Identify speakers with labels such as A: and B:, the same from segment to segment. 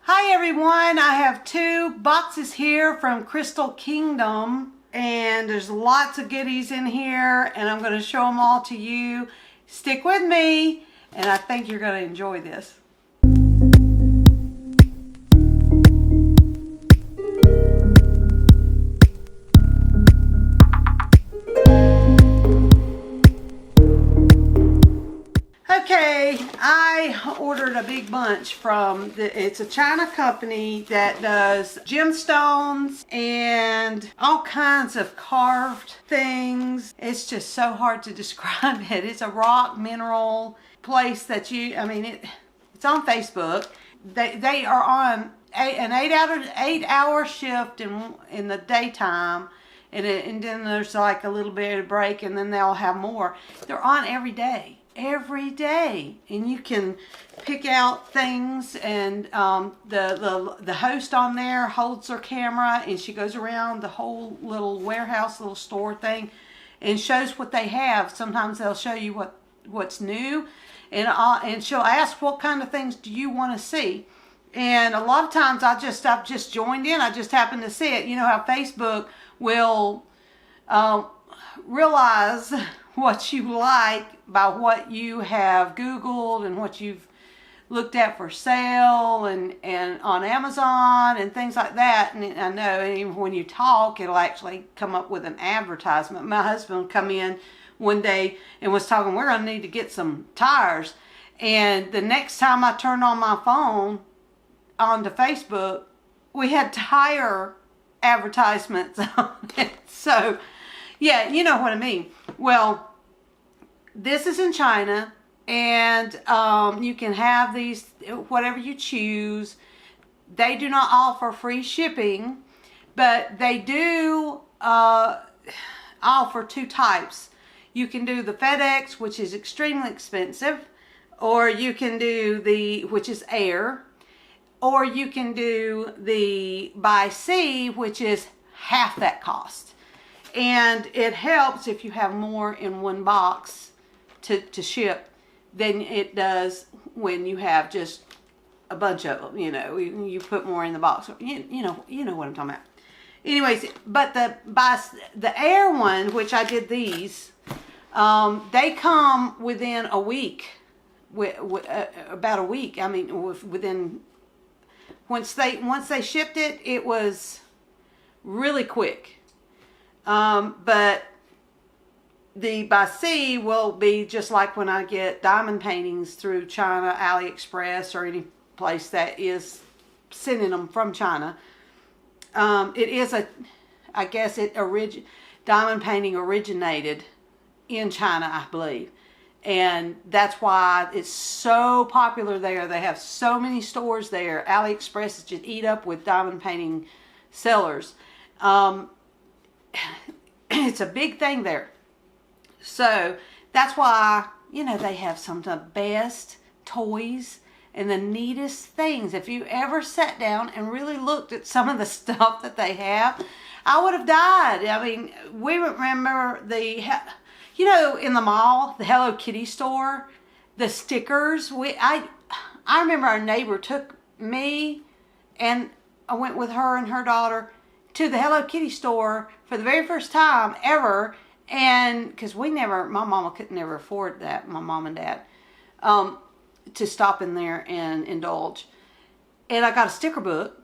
A: Hi everyone, I have two boxes here from Crystal Kingdom and there's lots of goodies in here and I'm going to show them all to you. Stick with me and I think you're going to enjoy this. Okay, I ordered a big bunch from, it's a China company that does gemstones and all kinds of carved things. It's just so hard to describe it. It's a rock mineral place that it's on Facebook. They are on an 8-hour shift in the daytime. And then there's like a little bit of break and then they'll have more. They're on every day, and you can pick out things, and the host on there holds her camera and she goes around the whole little warehouse, little store thing, and shows what they have. Sometimes they'll show you what's new, and she'll ask, what kind of things do you want to see? And a lot of times I've just joined in. I just happen to see it. You know how Facebook will realize what you like by what you have Googled and what you've looked at for sale and on Amazon and things like that. And I know even when you talk, it'll actually come up with an advertisement. My husband come in one day and was talking, we're going to need to get some tires. And the next time I turned on my phone onto Facebook, we had tire advertisements on it. So yeah, you know what I mean. Well, this is in China, and you can have these, whatever you choose. They do not offer free shipping, but they do offer two types. You can do the FedEx, which is extremely expensive, or you can do which is air, or you can do the by sea, which is half that cost. And it helps if you have more in one box to ship than it does when you have just a bunch of them. You know, you put more in the box. You know what I'm talking about. Anyways, but the air one, which I did these, they come within a week. About a week. I mean, within once they shipped it, it was really quick. But the by sea will be just like when I get diamond paintings through China, AliExpress, or any place that is sending them from China. It is I guess diamond painting originated in China, I believe. And that's why it's so popular there. They have so many stores there. AliExpress is just eat up with diamond painting sellers. It's a big thing there. So that's why, they have some of the best toys and the neatest things. If you ever sat down and really looked at some of the stuff that they have, I would have died. I mean, we remember in the mall, the Hello Kitty store, the stickers. I remember our neighbor took me, and I went with her and her daughter to the Hello Kitty store for the very first time ever. And because my mama could never afford that, my mom and dad, to stop in there and indulge. And I got a sticker book,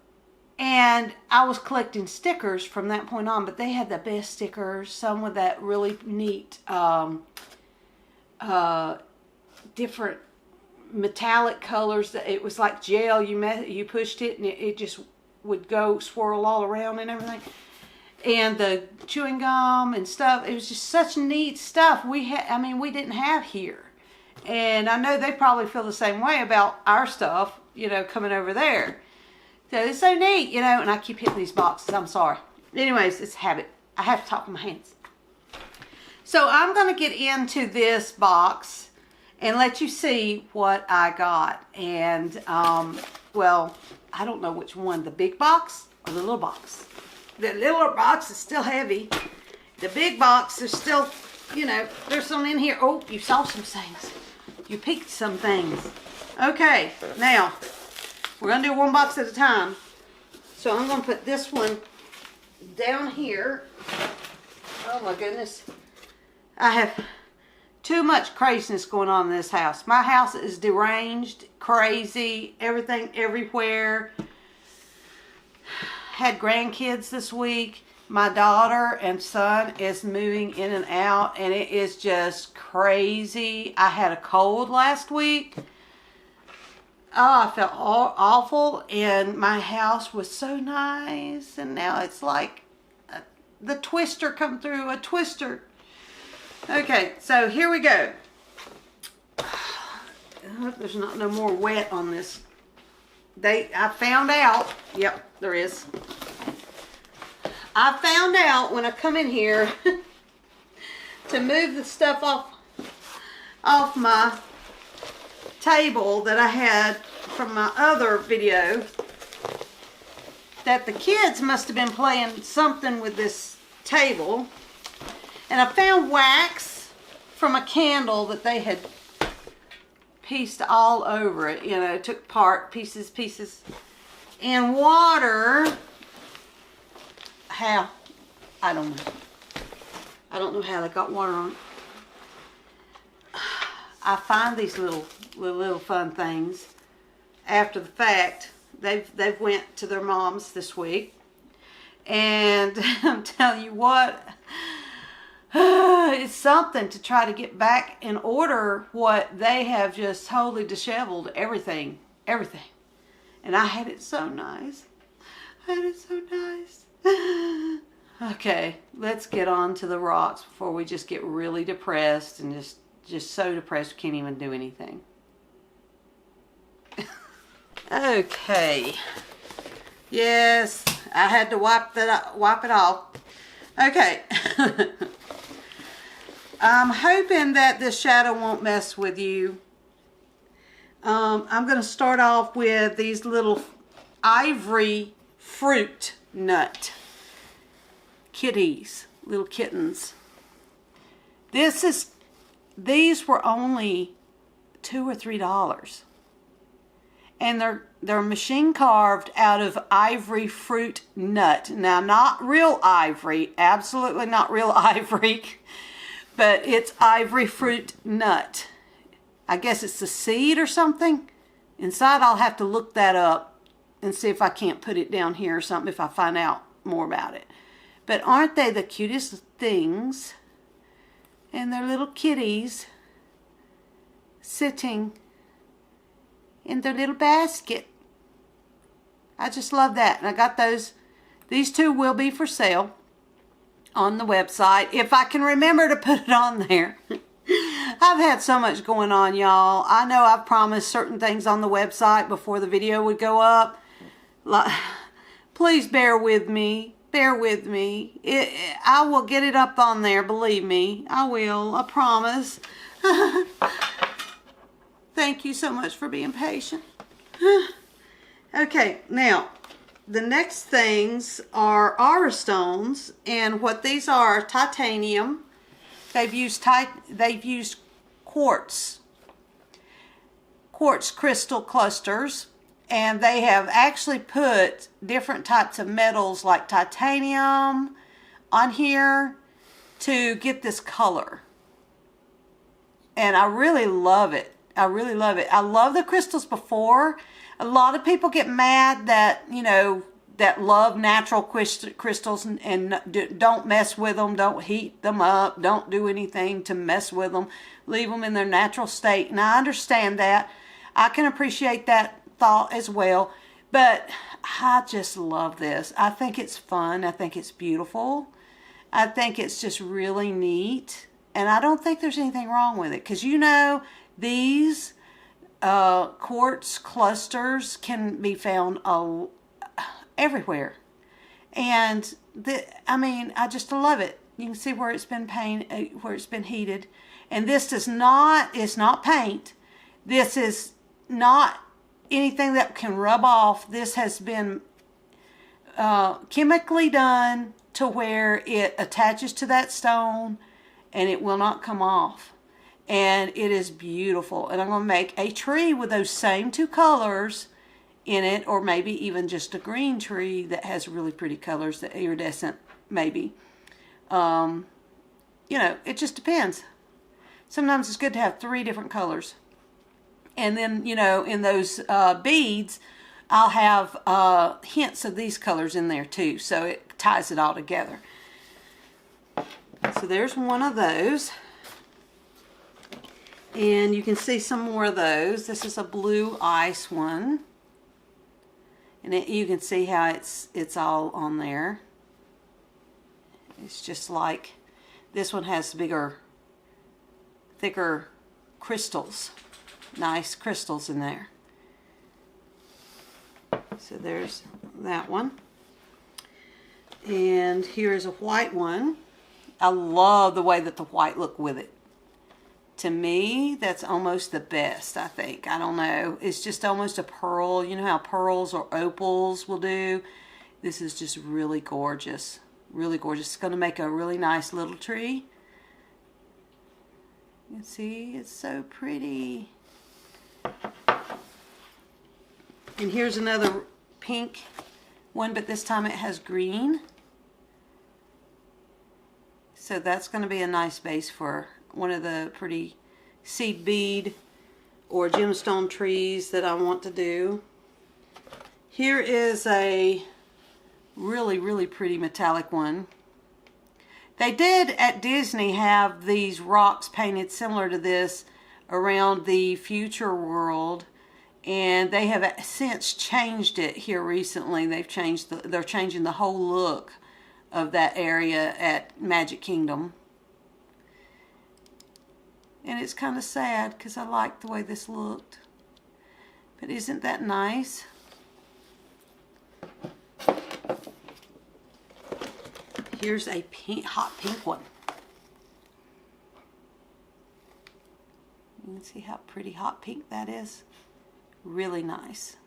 A: and I was collecting stickers from that point on. But they had the best stickers, some with that really neat, different metallic colors. That it was like gel. You pushed it, and it just would go swirl all around and everything. And the chewing gum and stuff, it was just such neat stuff we didn't have here. And I know they probably feel the same way about our stuff, coming over there. So it's so neat, and I keep hitting these boxes. I'm sorry. Anyways, it's a habit. I have to talk with my hands. So I'm going to get into this box and let you see what I got. And, well, I don't know which one, the big box or the little box. The little box is still heavy. The big box is still, there's some in here. Oh, you saw some things. You picked some things. Okay, now, We're going to do one box at a time. So I'm going to put this one down here. Oh my goodness. I have too much craziness going on in this house. My house is deranged, crazy, everything everywhere. Had grandkids this week. My daughter and son is moving in and out, and it is just crazy. I had a cold last week. Oh, I felt awful, and my house was so nice, and now it's like the twister come through, a twister. Okay, so here we go. I hope there's not no more wet on this. I found out, yep, there is. I found out when I come in here to move the stuff off my table that I had from my other video, that the kids must have been playing something with this table. And I found wax from a candle that they had pieced all over it, you know, took apart pieces, and water. How? I don't know. I don't know how they got water on it. I find these little fun things after the fact. They've went to their moms this week, and I'm telling you what, it's something to try to get back in order what they have just totally disheveled everything. And I had it so nice. Okay, let's get on to the rocks before we just get really depressed and just so depressed we can't even do anything. Okay. Yes, I had to wipe it off. Okay. I'm hoping that this shadow won't mess with you. I'm going to start off with these little ivory fruit nut kitties, little kittens. These were only $2 or $3, and they're machine carved out of ivory fruit nut. Now, not real ivory, absolutely not real ivory, but it's ivory fruit nut. I guess it's the seed or something inside. I'll have to look that up and see if I can't put it down here or something if I find out more about it. But aren't they the cutest things? And they're little kitties sitting in their little basket. I just love that. And I got those. These two will be for sale on the website, if I can remember to put it on there. I've had so much going on, y'all. I know I've promised certain things on the website before the video would go up. Please bear with me. Bear with me. I will get it up on there, believe me. I will. I promise. Thank you so much for being patient. Okay, now, the next things are aura stones, and what these are, titanium. They've used quartz crystal clusters, and they have actually put different types of metals like titanium on here to get this color. And I really love it. I really love it. I love the crystals before. A lot of people get mad that, you know, that love natural crystals and don't mess with them, don't heat them up, don't do anything to mess with them, leave them in their natural state. And I understand that. I can appreciate that thought as well, but I just love this. I think it's fun. I think it's beautiful. I think it's just really neat, and I don't think there's anything wrong with it, because you know these quartz clusters can be found everywhere, and I mean, I just love it. You can see where it's been where it's been heated, and this is not paint. This is not anything that can rub off. This has been chemically done to where it attaches to that stone and it will not come off. And it is beautiful. And I'm going to make a tree with those same two colors in it, or maybe even just a green tree that has really pretty colors, the iridescent maybe. You know, it just depends. Sometimes it's good to have 3 different colors. And then, you know, in those beads, I'll have hints of these colors in there too, so it ties it all together. So there's one of those. And you can see some more of those. This is a blue ice one. And you can see how it's all on there. It's just like, this one has bigger, thicker crystals. Nice crystals in there. So there's that one. And here's a white one. I love the way that the white look with it. To me, that's almost the best, I think. I don't know. It's just almost a pearl. You know how pearls or opals will do? This is just really gorgeous. Really gorgeous. It's going to make a really nice little tree. You can see, it's so pretty. And here's another pink one, but this time it has green. So that's going to be a nice base for one of the pretty seed bead or gemstone trees that I want to do. Here is a really, really pretty metallic one. They did at Disney have these rocks painted similar to this around the future world, and they have since changed it here recently. They're changing the whole look of that area at Magic Kingdom. And it's kind of sad because I liked the way this looked. But isn't that nice? Here's a pink, hot pink one. You can see how pretty hot pink that is. Really nice.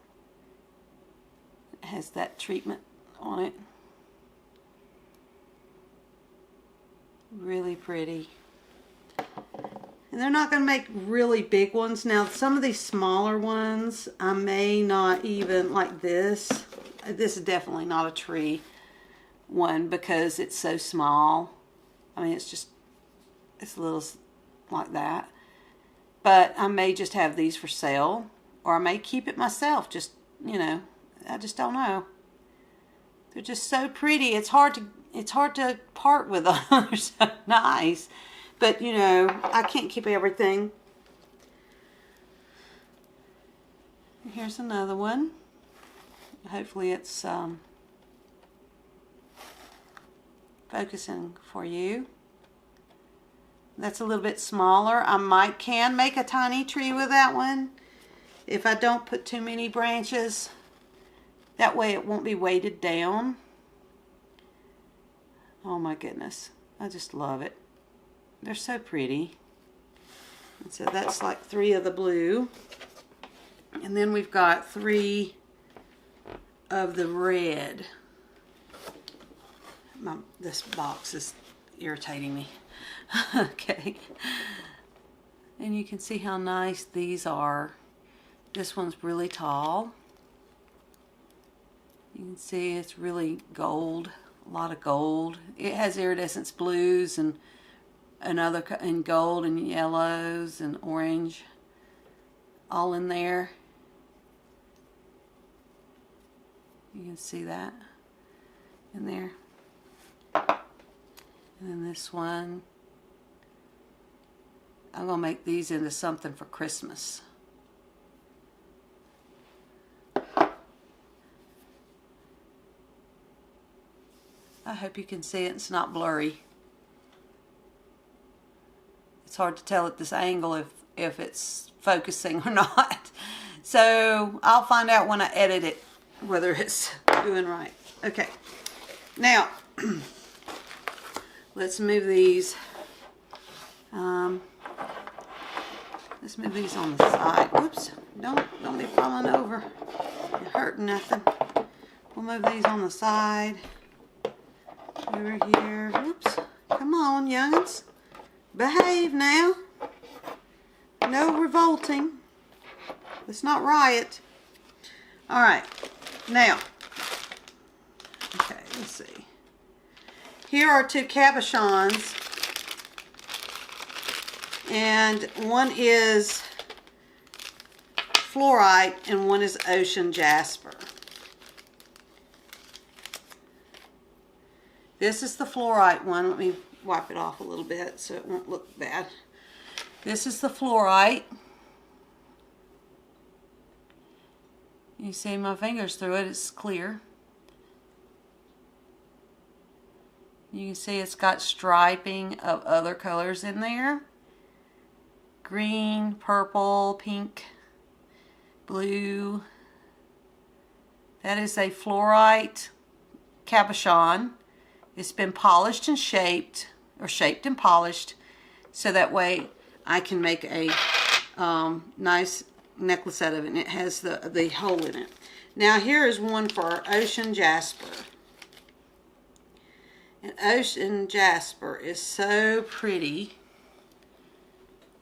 A: It has that treatment on it. Really pretty. And they're not going to make really big ones. Now, some of these smaller ones, I may not even, like this. This is definitely not a tree one because it's so small. I mean, it's little like that. But I may just have these for sale, or I may keep it myself. Just, you know, I just don't know. They're just so pretty. It's hard to part with them. They're so nice. But, you know, I can't keep everything. Here's another one. Hopefully it's focusing for you. That's a little bit smaller. I can make a tiny tree with that one if I don't put too many branches. That way it won't be weighted down. Oh my goodness. I just love it. They're so pretty. And so that's like 3 of the blue. And then we've got 3 of the red. This box is irritating me. Okay. And you can see how nice these are. This one's really tall. You can see it's really gold. A lot of gold. It has iridescence blues and gold and yellows and orange all in there. You can see that in there. And then this one, I'm going to make these into something for Christmas. I hope you can see it. It's not blurry. It's hard to tell at this angle if it's focusing or not. So I'll find out when I edit it whether it's doing right. Okay. Now, let's move these. Let's move these on the side. Whoops! Don't be falling over. You're hurting nothing. We'll move these on the side. Over here. Whoops! Come on, young'uns. Behave now. No revolting. Let's not riot. All right, now, okay, let's see. Here are two cabochons, and one is Fluorite and one is Ocean Jasper. This is the Fluorite one. Let me wipe it off a little bit so it won't look bad. This is the Fluorite. You see my fingers through it, it's clear. You can see it's got striping of other colors in there. Green, purple, pink, blue. That is a Fluorite cabochon. It's been polished and shaped, or shaped and polished, so that way I can make a nice necklace out of it, and it has the hole in it. Now here is one for Ocean Jasper. And Ocean Jasper is so pretty.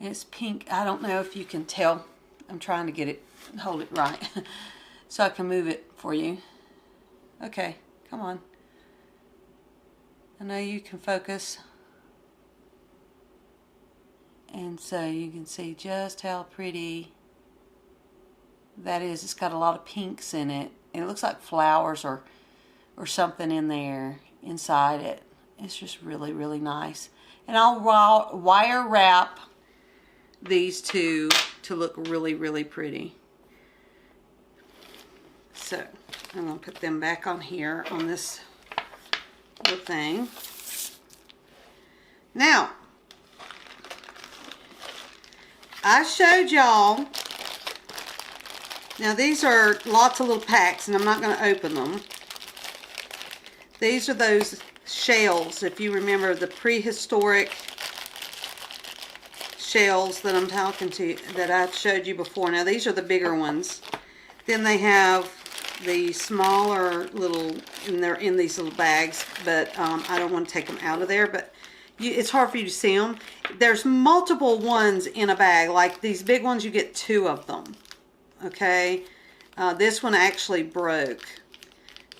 A: It's pink. I don't know if you can tell. I'm trying to get it, hold it right, so I can move it for you. Okay, come on. I know you can focus. And so you can see just how pretty that is. It's got a lot of pinks in it. And it looks like flowers or something in there inside it. It's just really, really nice. And I'll wire wrap these two to look really, really pretty. So I'm going to put them back on here on this little thing. Now, I showed y'all, now these are lots of little packs and I'm not going to open them. These are those shells, if you remember the prehistoric shells that I'm talking to, that I showed you before. Now these are the bigger ones. Then they have the smaller little, and they're in these little bags, but I don't want to take them out of there, but it's hard for you to see them. There's multiple ones in a bag. Like these big ones, you get 2 of them. Okay? This one actually broke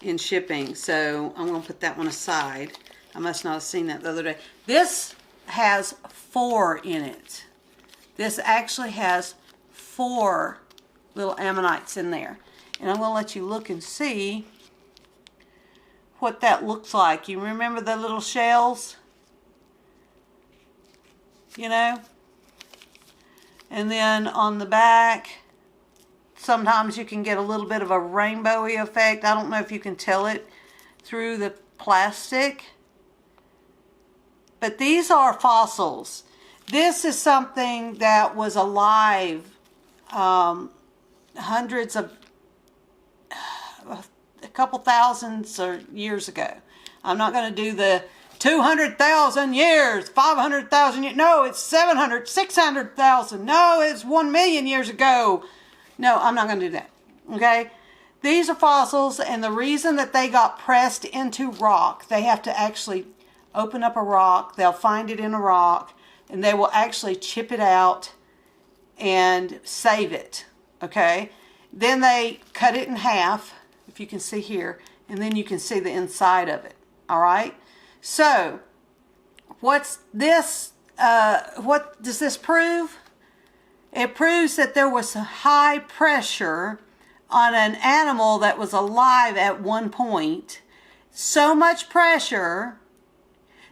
A: in shipping, so I'm going to put that one aside. I must not have seen that the other day. This has 4 in it. This actually has 4 little ammonites in there. And I'm going to let you look and see what that looks like. You remember the little shells? You know? And then on the back, sometimes you can get a little bit of a rainbowy effect. I don't know if you can tell it through the plastic. But these are fossils. This is something that was alive hundreds of, a couple thousands or years ago. I'm not going to do the 200,000 years, 500,000 years. No, it's 700, 600,000. No, it's 1 million years ago. No, I'm not going to do that. Okay? These are fossils, and the reason that they got pressed into rock, they have to actually open up a rock. They'll find it in a rock, and they will actually chip it out and save it. Okay? Then they cut it in half, if you can see here, and then you can see the inside of it. All right? So, what's this? What does this prove? It proves that there was high pressure on an animal that was alive at one point. So much pressure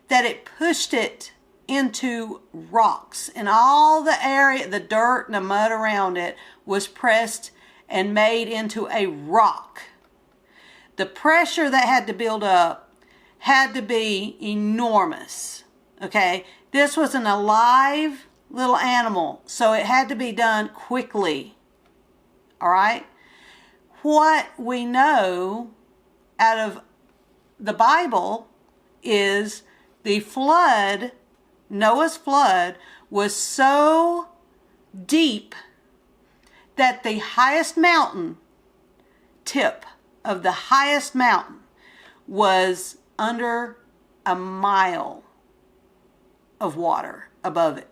A: that it pushed it into rocks. And all the area, the dirt and the mud around it was pressed and made into a rock. The pressure that had to build up had to be enormous. Okay? This was an alive little animal, so it had to be done quickly. All right? What we know out of the Bible is the flood, Noah's flood, was so deep that the highest mountain, tip of the highest mountain, was under a mile of water above it.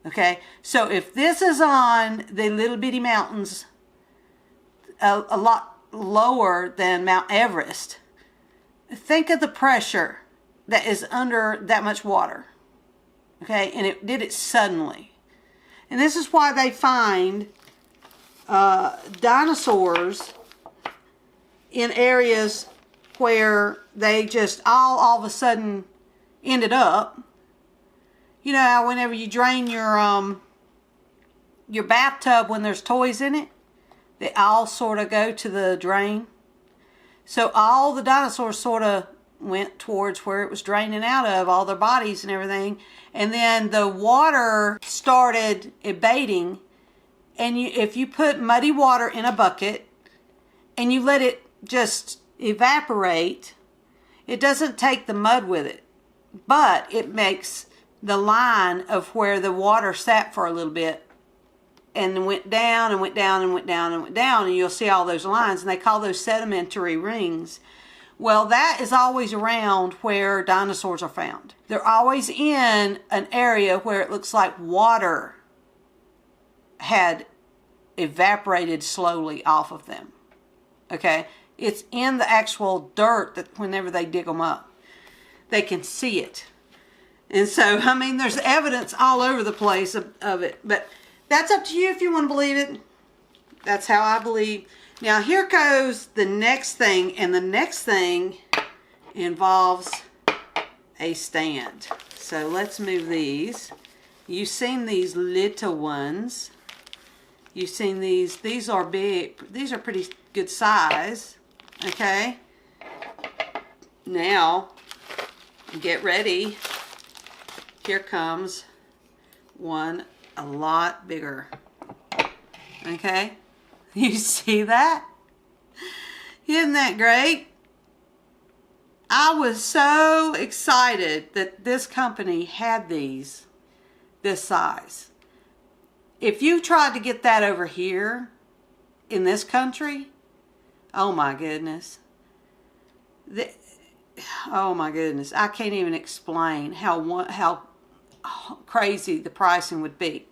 A: Okay, so if this is on the little bitty mountains a lot lower than Mount Everest. Think of the pressure that is under that much water. Okay, and it did it suddenly. And this is why they find dinosaurs in areas where they just all of a sudden ended up. You know how whenever you drain your bathtub when there's toys in it, they all sort of go to the drain. So all the dinosaurs sort of went towards where it was draining out of, all their bodies and everything. And then the water started abating. And if you put muddy water in a bucket and you let it just evaporate, it doesn't take the mud with it, but it makes the line of where the water sat for a little bit and went down and went down and went down and went down, and you'll see all those lines, and they call those sedimentary rings. Well, that is always around where dinosaurs are found. They're always in an area where it looks like water had evaporated slowly off of them. Okay? It's in the actual dirt that whenever they dig them up, they can see it. And so, I mean, there's evidence all over the place of it. But that's up to you if you want to believe it. That's how I believe. Now, here goes the next thing. And the next thing involves a stand. So, let's move these. You've seen these little ones. You've seen these. These are big. These are pretty good size. Okay. Now, get ready. Here comes one a lot bigger. Okay. You see that? Isn't that great? I was so excited that this company had these this size. If you tried to get that over here in this country, oh my goodness. Oh my goodness. I can't even explain how crazy the pricing would be.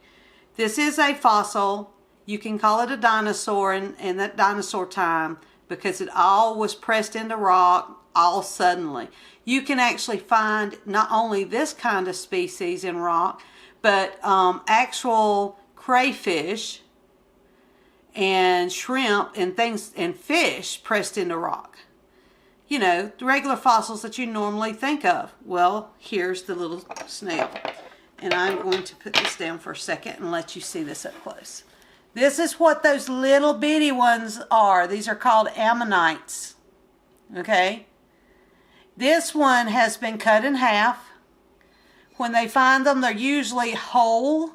A: This is a fossil. You can call it a dinosaur in that dinosaur time because it all was pressed into rock all suddenly. You can actually find not only this kind of species in rock, but actual crayfish and shrimp and things and fish pressed into rock. You know, the regular fossils that you normally think of. Well, here's the little snail. And I'm going to put this down for a second and let you see this up close. This is what those little bitty ones are. These are called ammonites. Okay? This one has been cut in half. When they find them, they're usually whole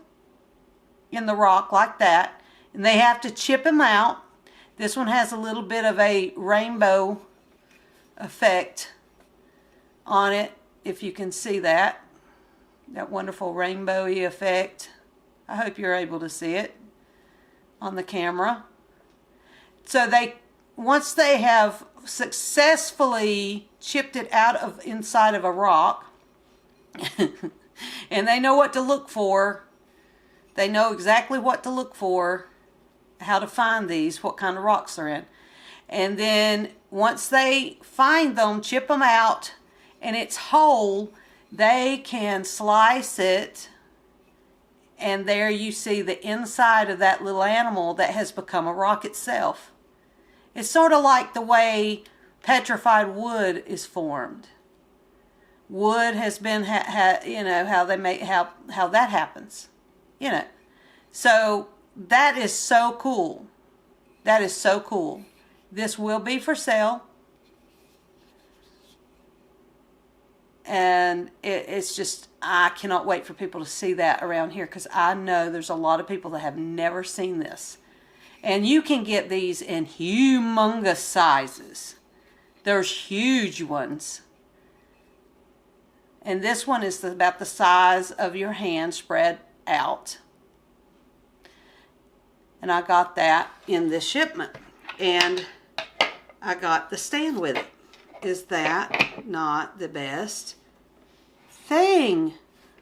A: in the rock like that. And they have to chip them out. This one has a little bit of a rainbow effect on it, if you can see that. That wonderful rainbowy effect. I hope you're able to see it on the camera. So once they have successfully chipped it out of inside of a rock, and they know what to look for, they know exactly what to look for, how to find these, what kind of rocks they're in. And then once they find them, chip them out, and it's whole, they can slice it, and there you see the inside of that little animal that has become a rock itself. It's sort of like the way petrified wood is formed. Wood has been, you know, how they make, how that happens, you know. So that is so cool. That is so cool. This will be for sale. And it's just, I cannot wait for people to see that around here because I know there's a lot of people that have never seen this. And you can get these in humongous sizes. There's huge ones. And this one is about the size of your hand spread out. And I got that in this shipment. And I got the stand with it. Is that not the best thing?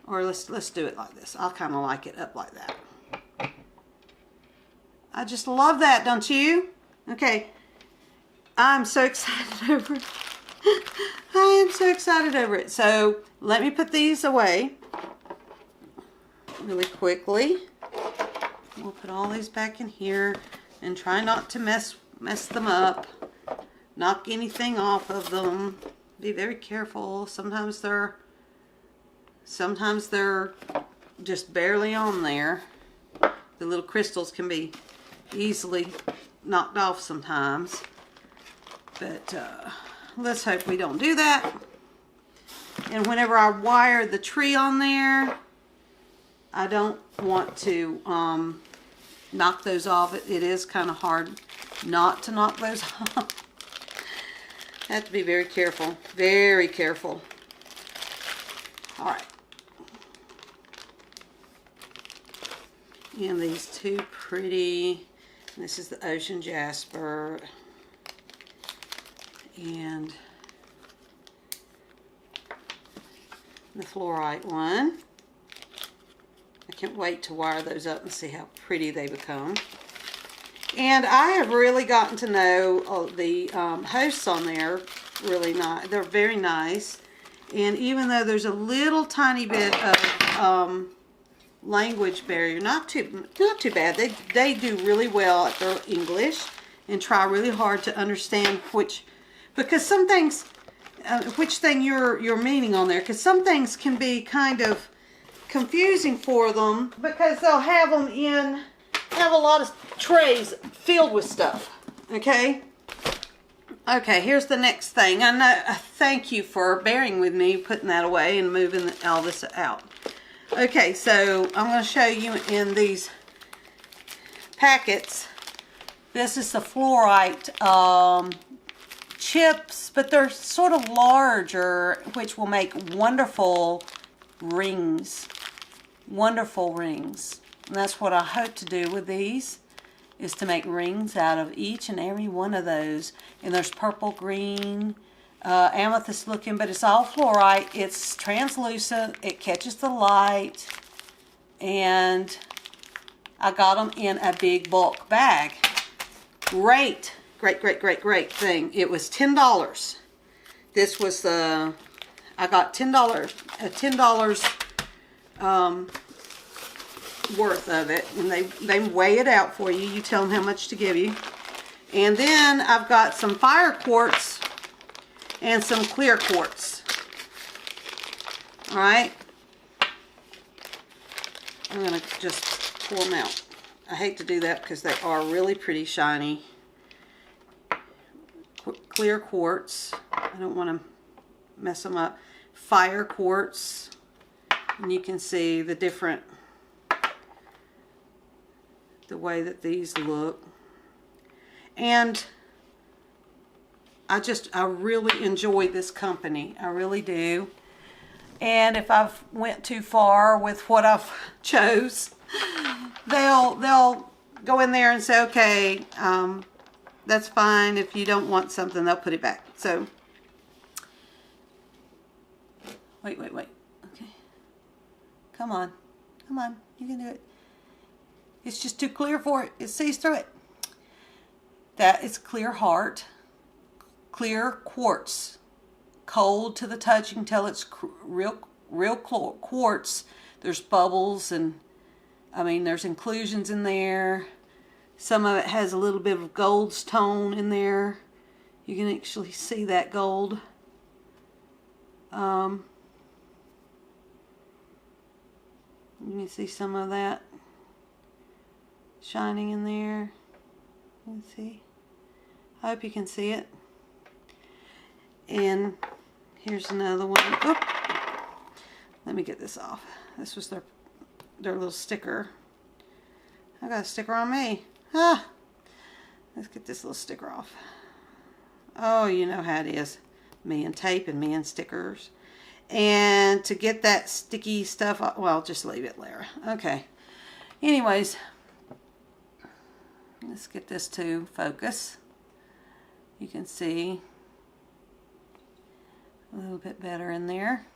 A: Or let's do it like this. I'll kind of like it up like that. I just love that, don't you? Okay, I'm so excited over it. I am so excited over it. So let me put these away really quickly. We'll put all these back in here and try not to mess them up. Knock anything off of them. Be very careful. Sometimes they're just barely on there. The little crystals can be easily knocked off sometimes. But let's hope we don't do that. And whenever I wire the tree on there, I don't want to knock those off. It is kind of hard not to knock those off. I have to be very careful. Very careful. All right. And these two pretty, this is the Ocean Jasper, and the Fluorite one. I can't wait to wire those up and see how pretty they become. And I have really gotten to know the hosts on there really nice. They're very nice. And even though there's a little tiny bit of language barrier, not too bad. They do really well at their English and try really hard to understand because some things, which thing you're meaning on there, because some things can be kind of confusing for them because they'll have them have a lot of trays filled with stuff. Okay, here's the next thing. I know, thank you for bearing with me putting that away and moving all this out. Okay, so I'm going to show you in these packets. This is the Fluorite chips, but they're sort of larger, which will make wonderful rings. Wonderful rings. And that's what I hope to do with these, is to make rings out of each and every one of those. And there's purple, green, amethyst looking, but it's all fluorite. It's translucent. It catches the light. And I got them in a big bulk bag. Great thing. It was $10. This was the, I got $10 worth of it, and they weigh it out for you. You tell them how much to give you. And then I've got some fire quartz and some clear quartz. All right, I'm gonna just pull them out. I hate to do that because they are really pretty shiny. Clear quartz, I don't want to mess them up. Fire quartz, and you can see the way that these look. And I really enjoy this company. I really do. And if I've went too far with what I've chose, they'll go in there and say, okay, that's fine. If you don't want something, they'll put it back. So, wait. Okay. Come on. You can do it. It's just too clear for it. It sees through it. That is clear heart. Clear quartz. Cold to the touch. You can tell it's real quartz. There's bubbles and, there's inclusions in there. Some of it has a little bit of gold's tone in there. You can actually see that gold. You can see some of that shining in there. Let's see. I hope you can see it. And here's another one. Oop. Let me get this off. This was their little sticker. I got a sticker on me. Let's get this little sticker off. Oh, you know how it is. Me and tape and me and stickers. And to get that sticky stuff off, well, just leave it there. Okay. Anyways, let's get this to focus. You can see a little bit better in there.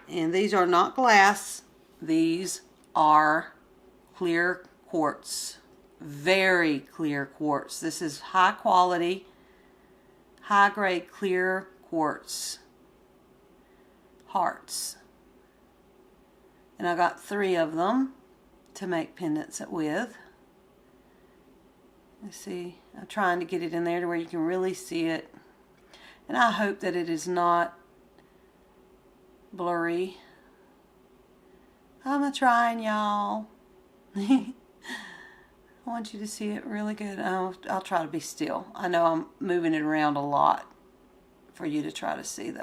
A: And these are not glass. These are clear quartz. Very clear quartz. This is high quality, high grade clear quartz hearts. And I got 3 of them to make pendants with. Let's see, I'm trying to get it in there to where you can really see it. And I hope that it is not blurry. I'm trying, y'all. I want you to see it really good. I'll try to be still. I know I'm moving it around a lot for you to try to see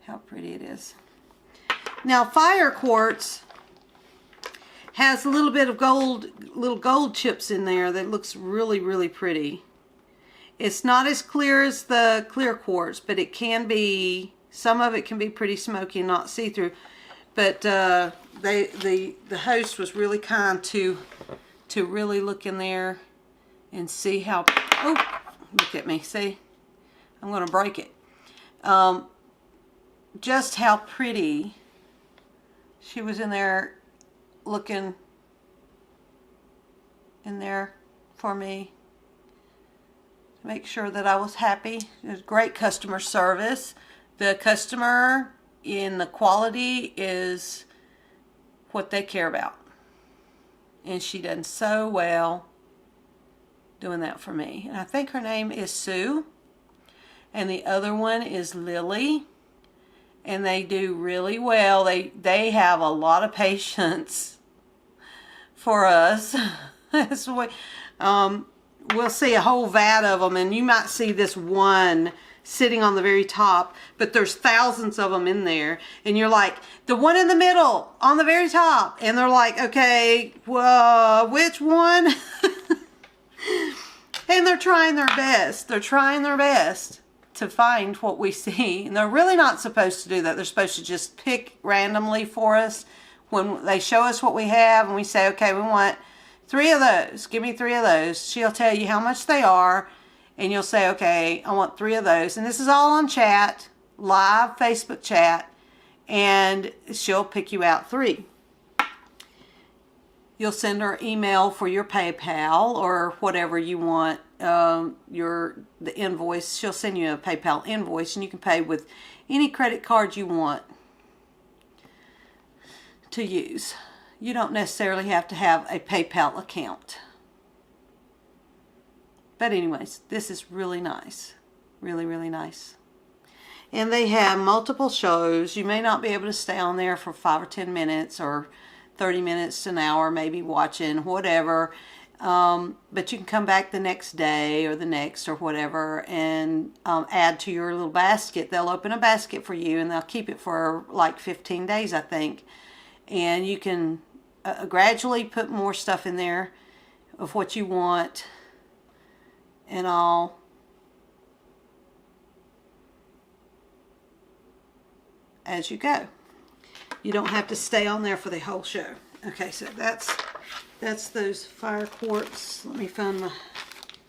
A: how pretty it is. Now, fire quartz has a little bit of little gold chips in there that looks really, really pretty. It's not as clear as the clear quartz, but it can be, some of it can be pretty smoky and not see-through. But the host was really kind to really look in there and see how, oh, look at me, see? I'm going to break it. Just how pretty. She was in there looking in there for me to make sure that I was happy. It was great customer service. The customer in the quality is what they care about. And she done so well doing that for me. And I think her name is Sue. And the other one is Lily. And they do really well. They have a lot of patience for us. That's what, we'll see a whole vat of them, and you might see this one sitting on the very top, but there's thousands of them in there, and you're like, the one in the middle, on the very top, and they're like, okay, well, which one? And they're trying their best. They're trying their best to find what we see. And they're really not supposed to do that. They're supposed to just pick randomly for us when they show us what we have, and we say, okay, we want 3 of those. Give me 3 of those. She'll tell you how much they are, and you'll say, okay, I want 3 of those. And this is all on chat, live Facebook chat, and she'll pick you out 3. You'll send her email for your PayPal or whatever you want, the invoice. She'll send you a PayPal invoice, and you can pay with any credit card you want to use. You don't necessarily have to have a PayPal account. But anyways, this is really nice. Really, really nice. And they have multiple shows. You may not be able to stay on there for 5 or 10 minutes or 30 minutes to an hour, maybe watching, whatever. But you can come back the next day or the next or whatever and add to your little basket. They'll open a basket for you, and they'll keep it for like 15 days, I think. And you can gradually put more stuff in there of what you want and all. As you go. You don't have to stay on there for the whole show. Okay, so that's those fire quartz. Let me find my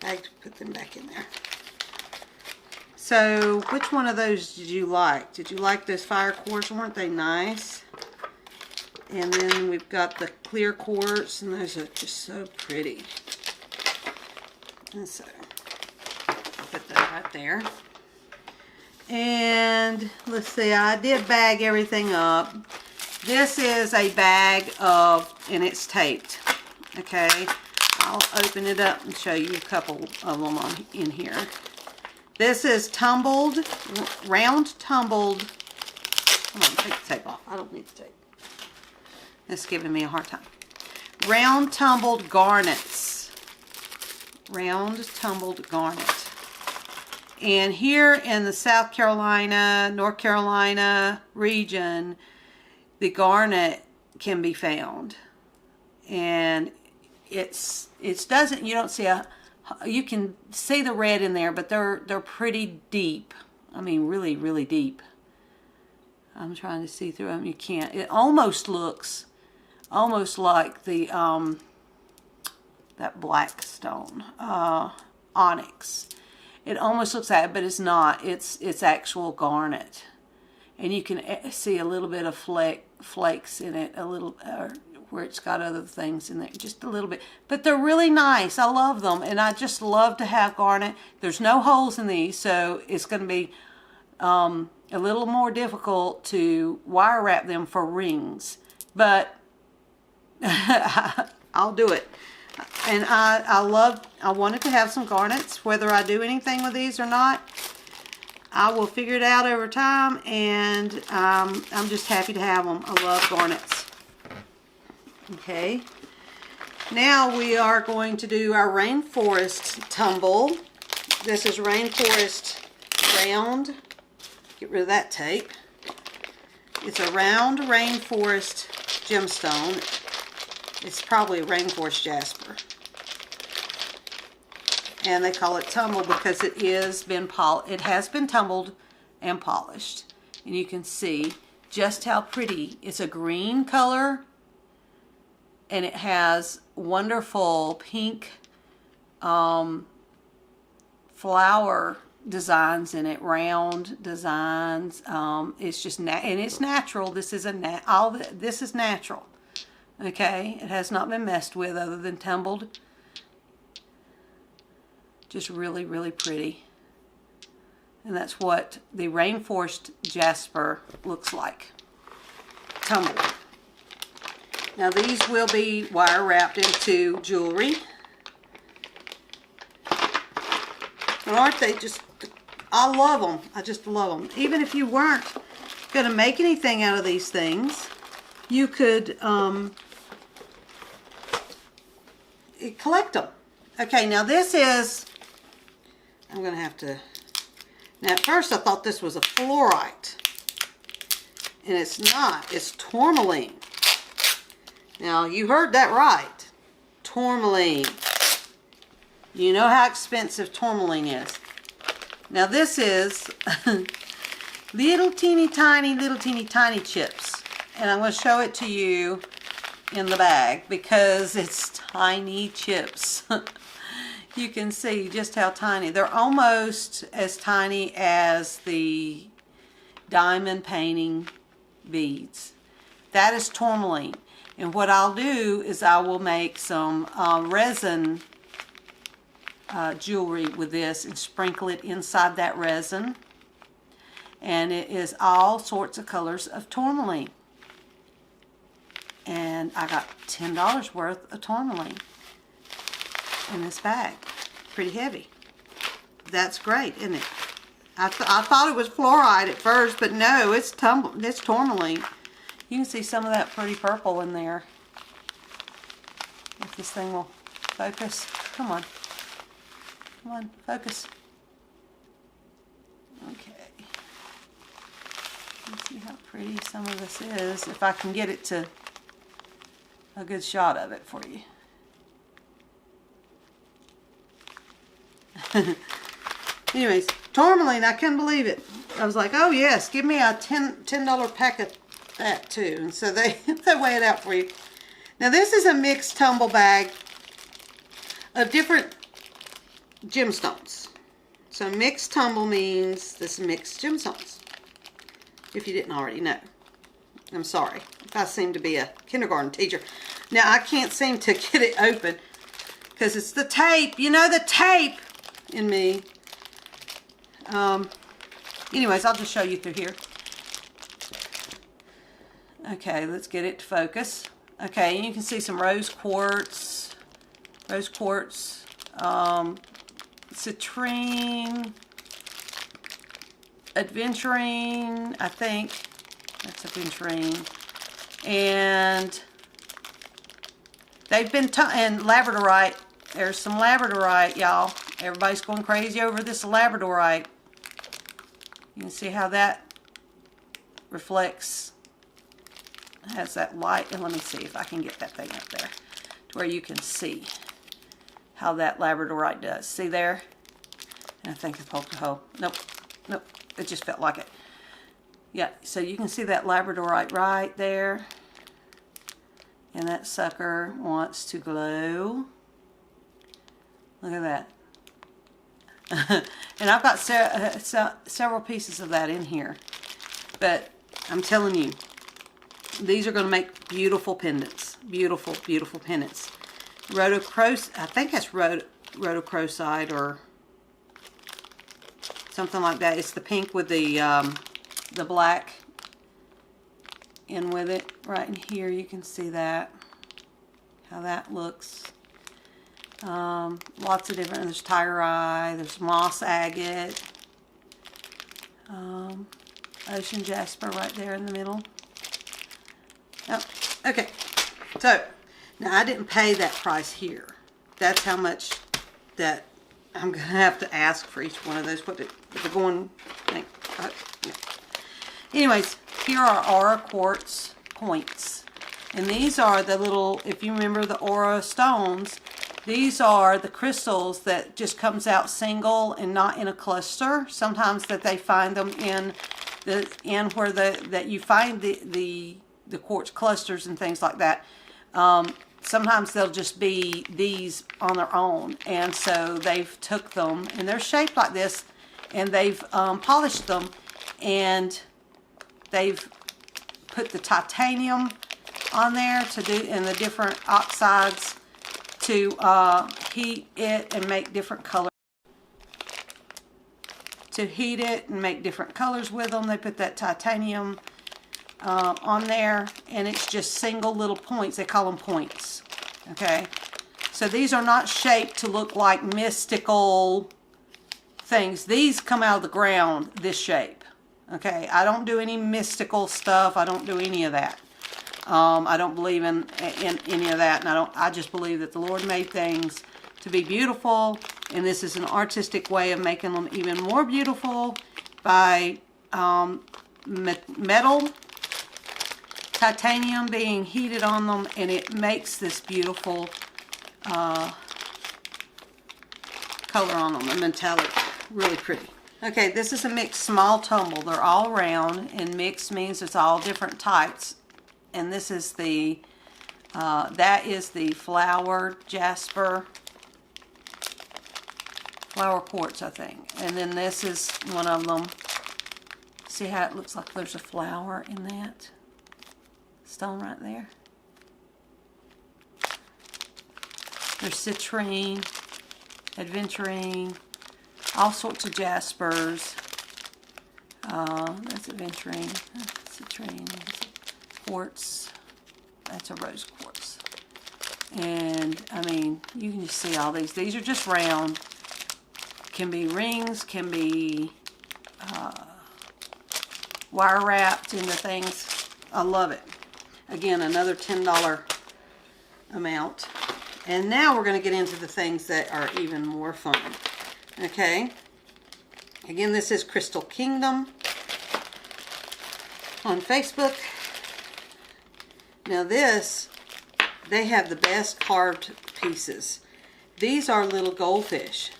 A: bag to put them back in there. So, which one of those did you like? Did you like those fire quartz? Weren't they nice? And then we've got the clear quartz, and those are just so pretty. And so, I'll put that right there. And let's see, I did bag everything up. This is a bag of, and it's taped. Okay, I'll open it up and show you a couple of them in here. This is tumbled, round tumbled. Hold on, take the tape off. I don't need the tape. It's giving me a hard time. Round tumbled garnets. Round tumbled garnet. And here in the South Carolina, North Carolina region, the garnet can be found. And you don't see you can see the red in there, but they're pretty deep. I mean, really, really deep. I'm trying to see through them. You can't. It almost looks like the that black stone, onyx. It almost looks like it, but it's not. It's actual garnet, and you can see a little bit of fleck flakes in it, a little, where it's got other things in there, just a little bit. But they're really nice. I love them, and I just love to have garnet. There's no holes in these, so it's going to be a little more difficult to wire wrap them for rings. But I'll do it. And I wanted to have some garnets, whether I do anything with these or not. I will figure it out over time, and I'm just happy to have them. I love garnets. Okay, now we are going to do our Rainforest Tumble. This is Rainforest Round. Get rid of that tape. It's a round Rainforest gemstone. It's probably a Rainforest Jasper. And they call it Tumble because it has been tumbled and polished. And you can see just how pretty. It's a green color, and it has wonderful pink flower designs in it, round designs. It's just and it's natural. This is this is natural. Okay, it has not been messed with other than tumbled. Just really, really pretty. And that's what the Rainforest Jasper looks like. Tumbled. Now these will be wire wrapped into jewelry. And aren't they just, I love them. I just love them. Even if you weren't going to make anything out of these things, you could collect them. Okay, now this is, I'm going to have to, now at first I thought this was a fluorite. And it's not. It's tourmaline. Now, you heard that right. Tourmaline. You know how expensive tourmaline is. Now, this is little teeny tiny chips. And I'm going to show it to you in the bag because it's tiny chips. You can see just how tiny. They're almost as tiny as the diamond painting beads. That is tourmaline. And what I'll do is I will make some resin jewelry with this and sprinkle it inside that resin. And it is all sorts of colors of tourmaline. And I got $10 worth of tourmaline in this bag. Pretty heavy. That's great, isn't it? I thought it was fluorite at first, but no, it's tourmaline. You can see some of that pretty purple in there. If this thing will focus. Come on. Come on, focus. Okay. Let's see how pretty some of this is. If I can get it to a good shot of it for you. Anyways, tourmaline, I couldn't believe it. I was like, oh yes, give me a $10 pack of that too. And so they weigh it out for you. Now this is a mixed tumble bag of different gemstones. So mixed tumble means this mixed gemstones. If you didn't already know. I'm sorry if I seem to be a kindergarten teacher. Now I can't seem to get it open because it's the tape. You know, the tape in me. Anyways, I'll just show you through here. Okay, let's get it to focus. Okay, and you can see some rose quartz, citrine, aventurine, I think that's aventurine, and they've been and labradorite. There's some labradorite, y'all. Everybody's going crazy over this labradorite. You can see how that reflects, has that light. And let me see if I can get that thing up there to where you can see how that labradorite does. See there? And I think I poked a hole. Nope. Nope. It just felt like it. Yeah, so you can see that labradorite right there. And that sucker wants to glow. Look at that. And I've got several pieces of that in here. But I'm telling you, These are going to make beautiful pendants. Beautiful, beautiful pendants. Rhodochrosite, I think that's rhodochrosite or something like that. It's the pink with the black in with it. Right in here, you can see that, how that looks. Lots of different, there's tiger eye, there's moss agate, ocean jasper right there in the middle. Oh, okay, so now I didn't pay that price here. That's how much that I'm gonna have to ask for each one of those. What did the going thing? Yeah. Anyways, here are Aura Quartz Points, and these are the little, if you remember the Aura stones, these are the crystals that just comes out single and not in a cluster. Sometimes that they find them in where that you find the quartz clusters and things like that. Sometimes they'll just be these on their own, and so they've took them and they're shaped like this, and they've polished them, and they've put the titanium on there to do, and the different oxides to heat it and make different colors. To heat it and make different colors with them, they put that titanium on there, and it's just single little points. They call them points. Okay, so these are not shaped to look like mystical things. These come out of the ground this shape. Okay, I don't do any mystical stuff. I don't do any of that. I don't believe in any of that, and I just believe that the Lord made things to be beautiful, and this is an artistic way of making them even more beautiful by metal, titanium being heated on them, and it makes this beautiful color on them, a metallic, really pretty. Okay, this is a mixed small tumble. They're all round, and mixed means it's all different types. And this is the, that is the flower jasper, flower quartz, I think. And then this is one of them. See how it looks like there's a flower in that stone right there? There's citrine, aventurine, all sorts of jaspers. That's aventurine, citrine, quartz. That's a rose quartz. And I mean, you can just see all these. These are just round. Can be rings, can be wire wrapped into things. I love it. Again, another $10 amount. And now we're going to get into the things that are even more fun. Okay. Again, this is Crystal Kingdom on Facebook. Now this, they have the best carved pieces. These are little goldfish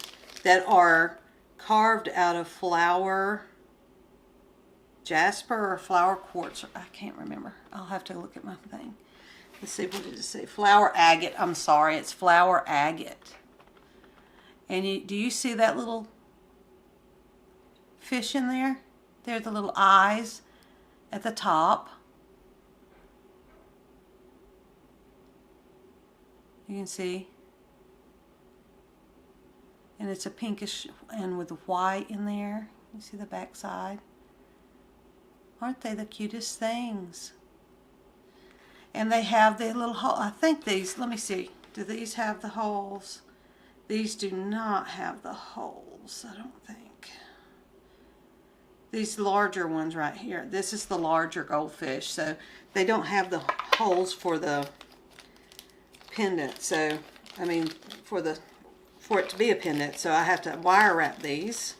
A: that are carved out of flower jasper or flower quartz. I can't remember. I'll have to look at my thing. Let's see, what did it say? Flower agate. I'm sorry, it's flower agate. And do you see that little fish in there? They're the little eyes at the top. You can see. And it's a pinkish and with white in there. You see the back side? Aren't they the cutest things? And they have the little hole. I think these, let me see. Do these have the holes? These do not have the holes, I don't think. These larger ones right here. This is the larger goldfish. So they don't have the holes for the pendant. So, I mean, for it to be a pendant. So I have to wire wrap these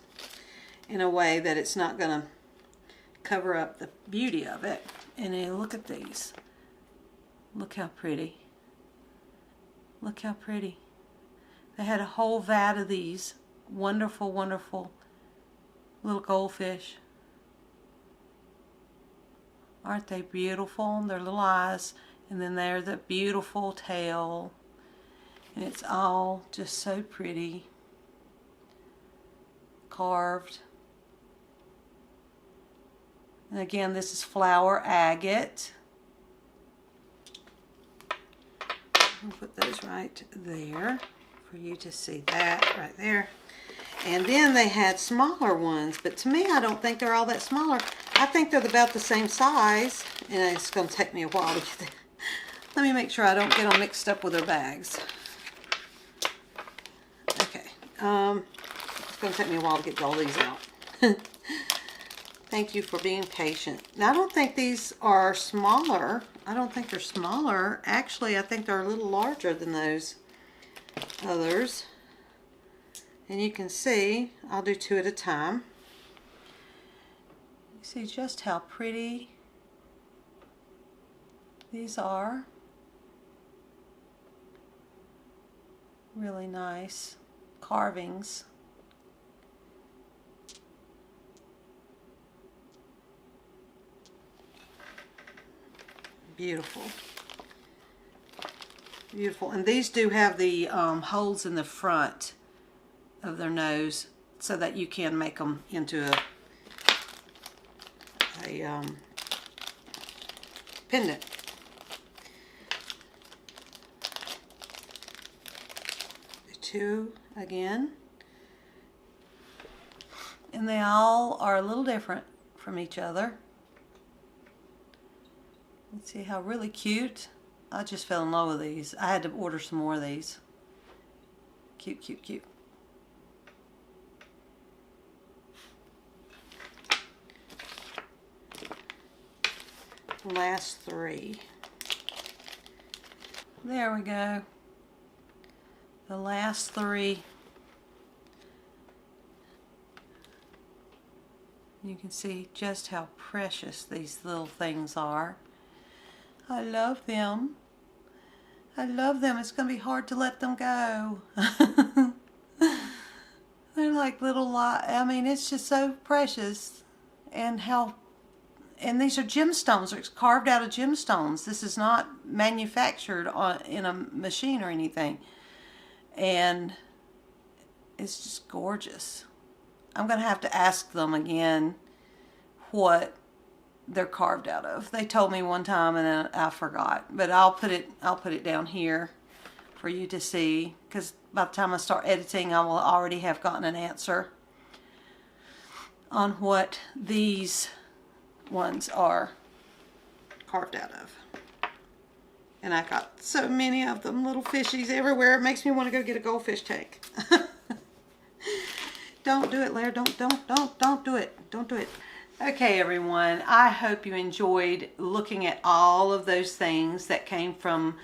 A: in a way that it's not going to cover up the beauty of it. And then look at these. Look how pretty. Look how pretty. They had a whole vat of these wonderful, wonderful little goldfish. Aren't they beautiful? Their little eyes, and then there's the beautiful tail. And it's all just so pretty. Carved. And again, this is flower agate. I'll put those right there for you to see that right there. And then they had smaller ones, but to me, I don't think they're all that smaller. I think they're about the same size, and it's going to take me a while to get that. Let me make sure I don't get them mixed up with their bags. Okay, it's going to take me a while to get all these out. Thank you for being patient. Now, I don't think these are smaller. I don't think they're smaller. Actually, I think they're a little larger than those others. And you can see, I'll do 2 at a time. You see just how pretty these are. Really nice carvings. Beautiful. Beautiful. And these do have the holes in the front of their nose so that you can make them into a pendant. The 2 again. And they all are a little different from each other. Let's see how really cute. I just fell in love with these. I had to order some more of these. Cute, cute, cute. Last 3. There we go. The last 3. You can see just how precious these little things are. I love them. I love them. It's going to be hard to let them go. They're like little, I mean, it's just so precious. And these are gemstones. It's carved out of gemstones. This is not manufactured in a machine or anything. And it's just gorgeous. I'm going to have to ask them again what they're carved out of. They told me one time and then I forgot. But I'll put it down here for you to see, because by the time I start editing, I will already have gotten an answer on what these ones are carved out of. And I got so many of them, little fishies everywhere. It makes me want to go get a goldfish tank. Don't do it, Lair. Don't do it. Don't do it. Okay, everyone. I hope you enjoyed looking at all of those things that came from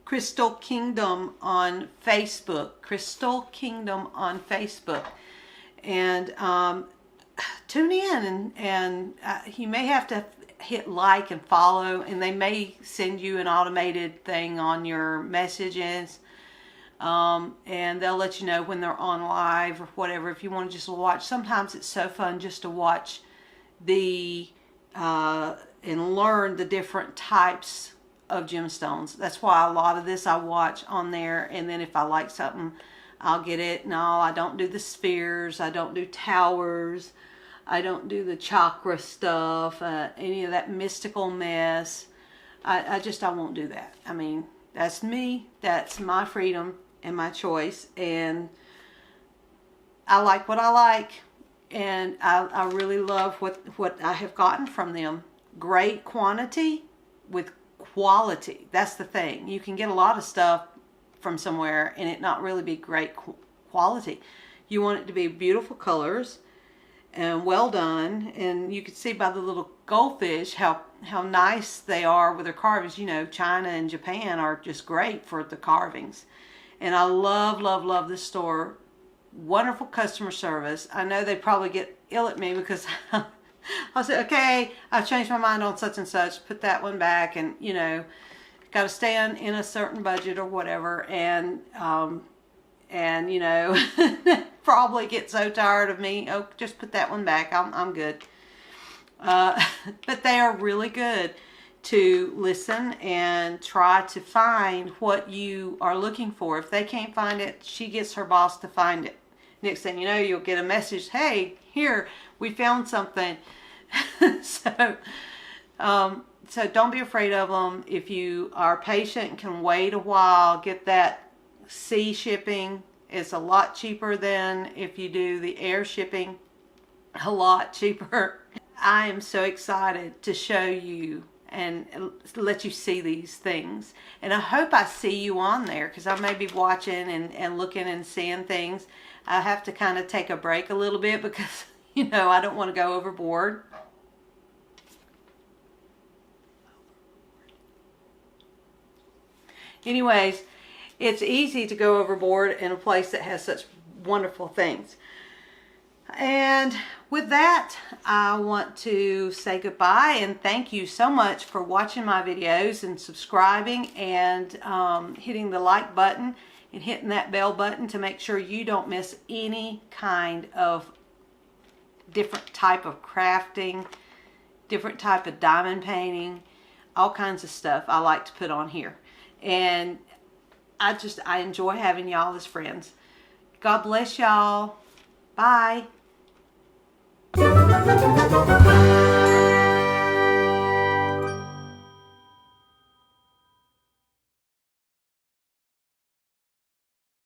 A: Crystal Kingdom on Facebook. Crystal Kingdom on Facebook. And tune in, and you may have to hit like and follow, and they may send you an automated thing on your messages. And they'll let you know when they're on live or whatever, if you want to just watch. Sometimes it's so fun just to watch and learn the different types of gemstones. That's why a lot of this I watch on there, and then if I like something, I'll get it. No, I don't do the spheres, I don't do towers, I don't do the chakra stuff, any of that mystical mess. I won't do that. I mean, that's me, that's my freedom and my choice, and I like what I like, and I really love what I have gotten from them. Great quantity with quality. That's the thing. You can get a lot of stuff from somewhere and it not really be great quality. You want it to be beautiful colors and well done, and you can see by the little goldfish how nice they are with their carvings. You know, China and Japan are just great for the carvings. And I love, love, love this store. Wonderful customer service. I know they probably get ill at me because I'll say, okay, I've changed my mind on such and such, put that one back, and, you know, got to stay in a certain budget or whatever, and you know, probably get so tired of me, oh, just put that one back, I'm good. But they are really good to listen and try to find what you are looking for. If they can't find it, she gets her boss to find it. Next thing you know, you'll get a message, hey, here, we found something. So So don't be afraid of them. If you are patient and can wait a while, get that sea shipping. It's a lot cheaper than if you do the air shipping. A lot cheaper. I am so excited to show you and let you see these things. And I hope I see you on there, because I may be watching and looking and seeing things. I have to kind of take a break a little bit because, you know, I don't want to go overboard. Anyways, it's easy to go overboard in a place that has such wonderful things. And with that, I want to say goodbye and thank you so much for watching my videos and subscribing and hitting the like button and hitting that bell button to make sure you don't miss any kind of different type of crafting, different type of diamond painting, all kinds of stuff I like to put on here. And I enjoy having y'all as friends. God bless y'all. Bye.